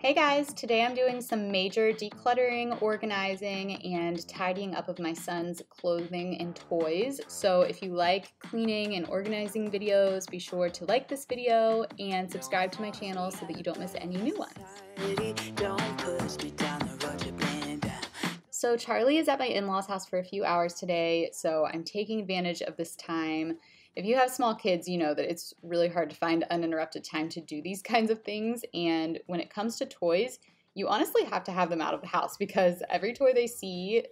Hey guys, today I'm doing some major decluttering, organizing, and tidying up of my son's clothing and toys. So if you like cleaning and organizing videos, be sure to like this video and subscribe to my channel so that you don't miss any new ones. So Charlie is at my in-laws' house for a few hours today, so I'm taking advantage of this time. If you have small kids, you know that it's really hard to find uninterrupted time to do these kinds of things. And when it comes to toys, you honestly have to have them out of the house because every toy they see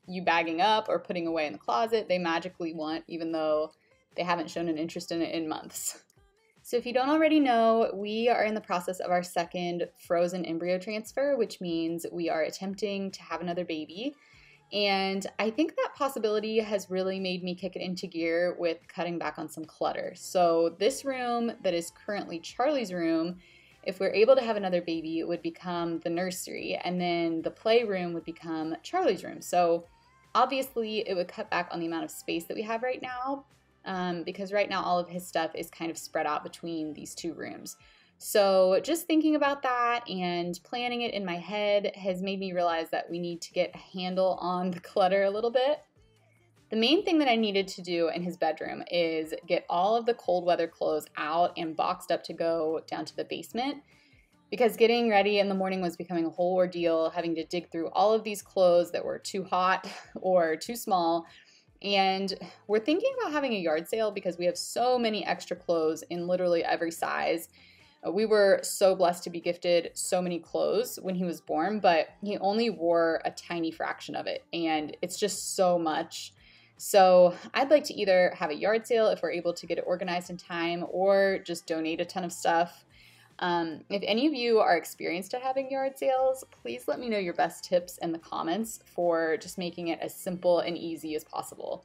you bagging up or putting away in the closet, they magically want, even though they haven't shown an interest in it in months. So if you don't already know, we are in the process of our second frozen embryo transfer, which means we are attempting to have another baby. And I think that possibility has really made me kick it into gear with cutting back on some clutter. So this room that is currently Charlie's room, if we're able to have another baby, it would become the nursery, and then the playroom would become Charlie's room. So obviously it would cut back on the amount of space that we have right now, because right now all of his stuff is kind of spread out between these two rooms. So just thinking about that and planning it in my head has made me realize that we need to get a handle on the clutter a little bit. The main thing that I needed to do in his bedroom is get all of the cold weather clothes out and boxed up to go down to the basement, because getting ready in the morning was becoming a whole ordeal, having to dig through all of these clothes that were too hot or too small. And we're thinking about having a yard sale because we have so many extra clothes in literally every size. We were so blessed to be gifted so many clothes when he was born, but he only wore a tiny fraction of it, and it's just so much. So I'd like to either have a yard sale if we're able to get it organized in time, or just donate a ton of stuff. If any of you are experienced at having yard sales, please let me know your best tips in the comments for just making it as simple and easy as possible.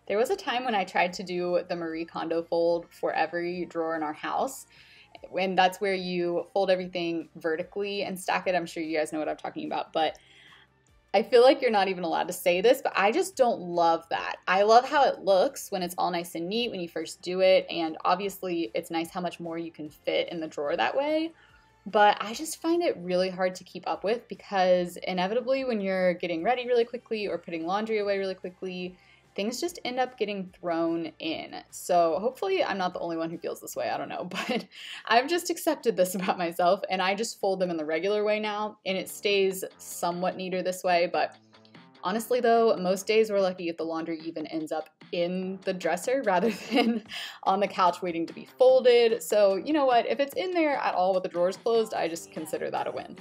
There was a time when I tried to do the Marie Kondo fold for every drawer in our house, and that's where you fold everything vertically and stack it. I'm sure you guys know what I'm talking about, but I feel like you're not even allowed to say this, but I just don't love that. I love how it looks when it's all nice and neat when you first do it, and obviously it's nice how much more you can fit in the drawer that way. But I just find it really hard to keep up with because inevitably when you're getting ready really quickly or putting laundry away really quickly, things just end up getting thrown in. So hopefully I'm not the only one who feels this way, I don't know, but I've just accepted this about myself, and I just fold them in the regular way now, and it stays somewhat neater this way. But honestly though, most days we're lucky if the laundry even ends up in the dresser rather than on the couch waiting to be folded. So you know what, if it's in there at all with the drawers closed, I just consider that a win.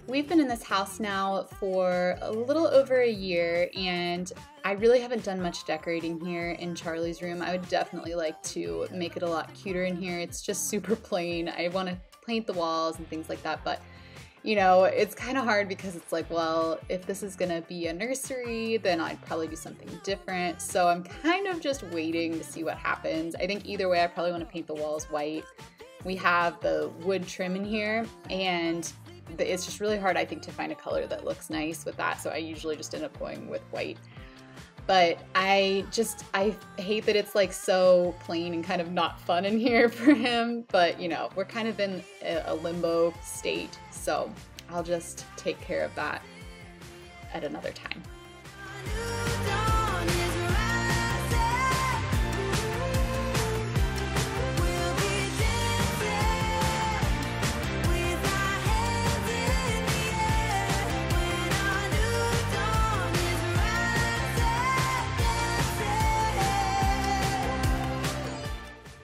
We've been in this house now for a little over a year, and I really haven't done much decorating here in Charlie's room. I would definitely like to make it a lot cuter in here. It's just super plain. I want to paint the walls and things like that, but you know, it's kind of hard because it's like, well, if this is gonna be a nursery, then I'd probably do something different. So I'm kind of just waiting to see what happens. I think either way, I probably want to paint the walls white. We have the wood trim in here, and it's just really hard, I think, to find a color that looks nice with that, so I usually just end up going with white. But I hate that it's like so plain and kind of not fun in here for him. But you know, we're kind of in a limbo state, so I'll just take care of that at another time.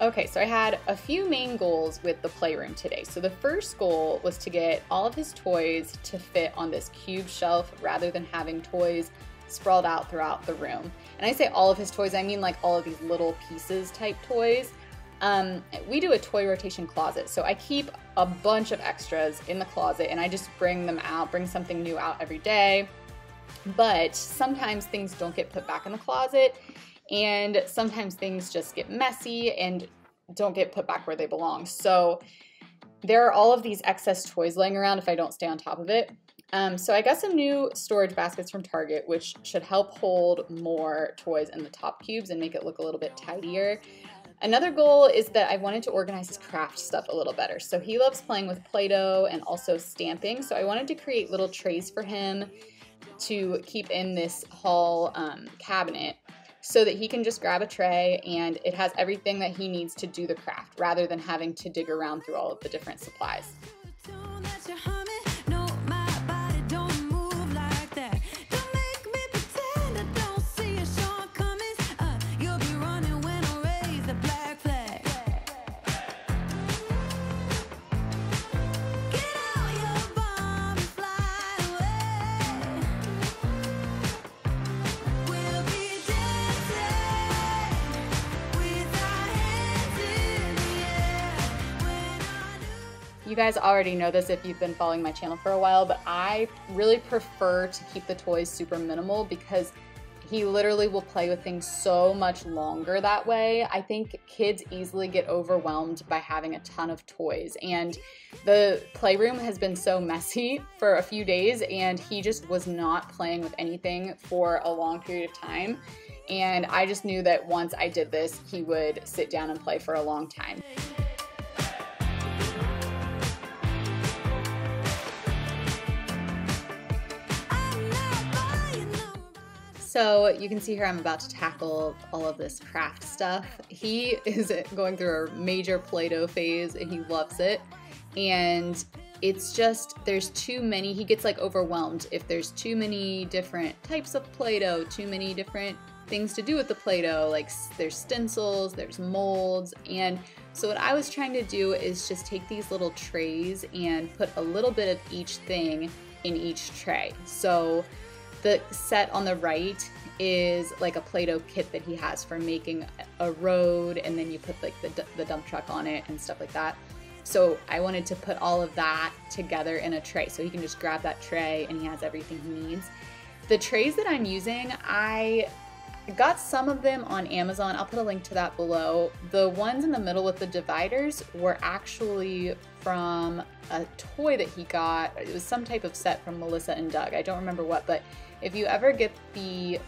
Okay, so I had a few main goals with the playroom today. So the first goal was to get all of his toys to fit on this cube shelf rather than having toys sprawled out throughout the room. And I say all of his toys, I mean like all of these little pieces type toys. We do a toy rotation closet, so I keep a bunch of extras in the closet and I just bring them out, bring something new out every day. But sometimes things don't get put back in the closet, and sometimes things just get messy and don't get put back where they belong. So there are all of these excess toys laying around if I don't stay on top of it. So I got some new storage baskets from Target, which should help hold more toys in the top cubes and make it look a little bit tidier. Another goal is that I wanted to organize his craft stuff a little better. So he loves playing with Play-Doh and also stamping. So I wanted to create little trays for him to keep in this hall cabinet, so that he can just grab a tray and it has everything that he needs to do the craft rather than having to dig around through all of the different supplies. You guys already know this if you've been following my channel for a while, but I really prefer to keep the toys super minimal because he literally will play with things so much longer that way. I think kids easily get overwhelmed by having a ton of toys, and the playroom has been so messy for a few days and he just was not playing with anything for a long period of time. And I just knew that once I did this, he would sit down and play for a long time. So you can see here I'm about to tackle all of this craft stuff. He is going through a major Play-Doh phase and he loves it. And it's just, there's too many, he gets like overwhelmed if there's too many different types of Play-Doh, too many different things to do with the Play-Doh. Like there's stencils, there's molds. And so what I was trying to do is just take these little trays and put a little bit of each thing in each tray. So the set on the right is like a Play-Doh kit that he has for making a road, and then you put like the dump truck on it and stuff like that. So I wanted to put all of that together in a tray so he can just grab that tray and he has everything he needs. The trays that I'm using, I got some of them on Amazon. I'll put a link to that below. The ones in the middle with the dividers were actually from a toy that he got. It was some type of set from Melissa and Doug. I don't remember what, but if you ever get the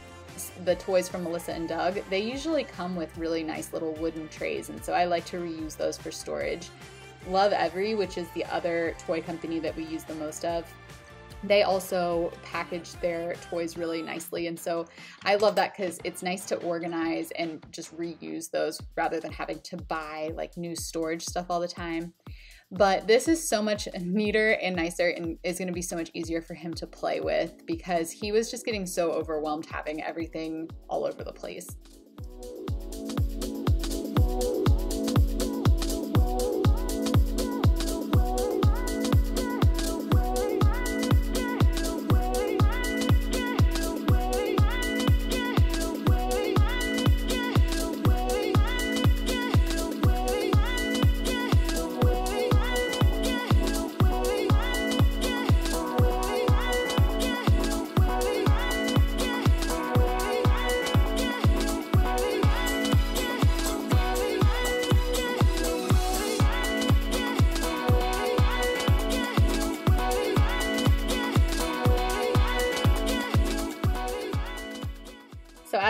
toys from Melissa and Doug, they usually come with really nice little wooden trays, and so I like to reuse those for storage. Love Every, which is the other toy company that we use the most of, they also package their toys really nicely, and so I love that because it's nice to organize and just reuse those rather than having to buy like new storage stuff all the time. But this is so much neater and nicer and is going to be so much easier for him to play with because he was just getting so overwhelmed having everything all over the place.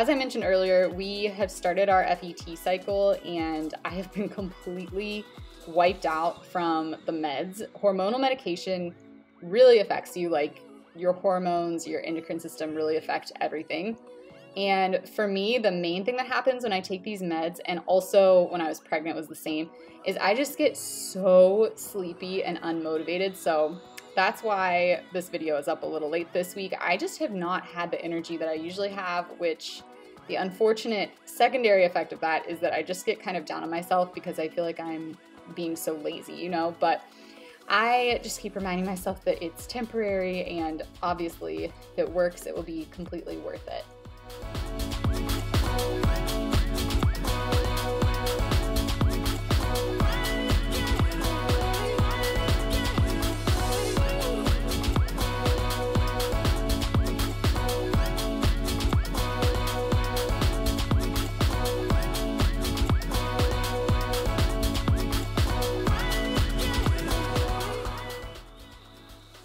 as I mentioned earlier, we have started our FET cycle and I have been completely wiped out from the meds. Hormonal medication really affects you, like your hormones, your endocrine system really affect everything. And for me, the main thing that happens when I take these meds, and also when I was pregnant was the same, is I just get so sleepy and unmotivated. So that's why this video is up a little late this week. I just have not had the energy that I usually have, which the unfortunate secondary effect of that is that I just get kind of down on myself because I feel like I'm being so lazy, you know, but I just keep reminding myself that it's temporary, and obviously if it works, it will be completely worth it.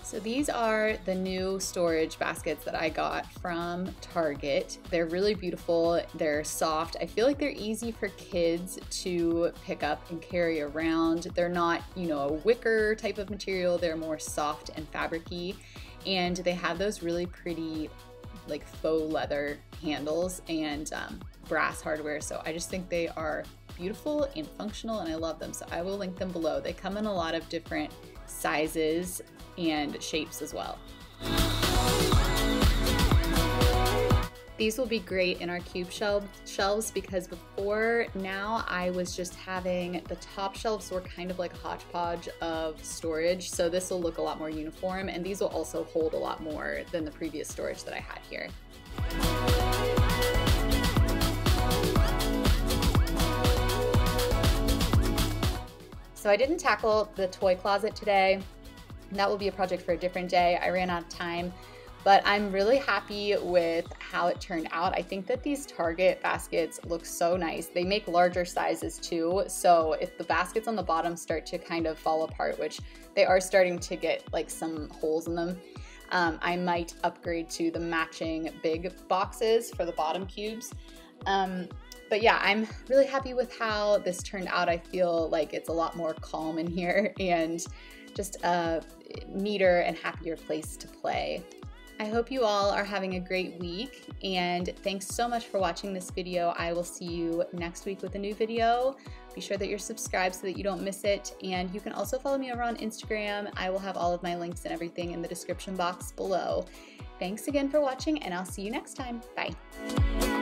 So these are the new storage baskets that I got from Target. They're really beautiful, they're soft. I feel like they're easy for kids to pick up and carry around. They're not, you know, a wicker type of material, they're more soft and fabric-y. And they have those really pretty like faux leather handles and brass hardware. So I just think they are beautiful and functional and I love them. So I will link them below. They come in a lot of different sizes and shapes as well. These will be great in our cube shelves because before now I was just having the top shelves were kind of like a hodgepodge of storage, so this will look a lot more uniform, and these will also hold a lot more than the previous storage that I had here. So I didn't tackle the toy closet today. That will be a project for a different day. I ran out of time, but I'm really happy with how it turned out. I think that these Target baskets look so nice. They make larger sizes too, so if the baskets on the bottom start to kind of fall apart, which they are starting to get like some holes in them, I might upgrade to the matching big boxes for the bottom cubes. But yeah, I'm really happy with how this turned out. I feel like it's a lot more calm in here and just a neater and happier place to play. I hope you all are having a great week, and thanks so much for watching this video. I will see you next week with a new video. Be sure that you're subscribed so that you don't miss it, and you can also follow me over on Instagram. I will have all of my links and everything in the description box below. Thanks again for watching, and I'll see you next time. Bye.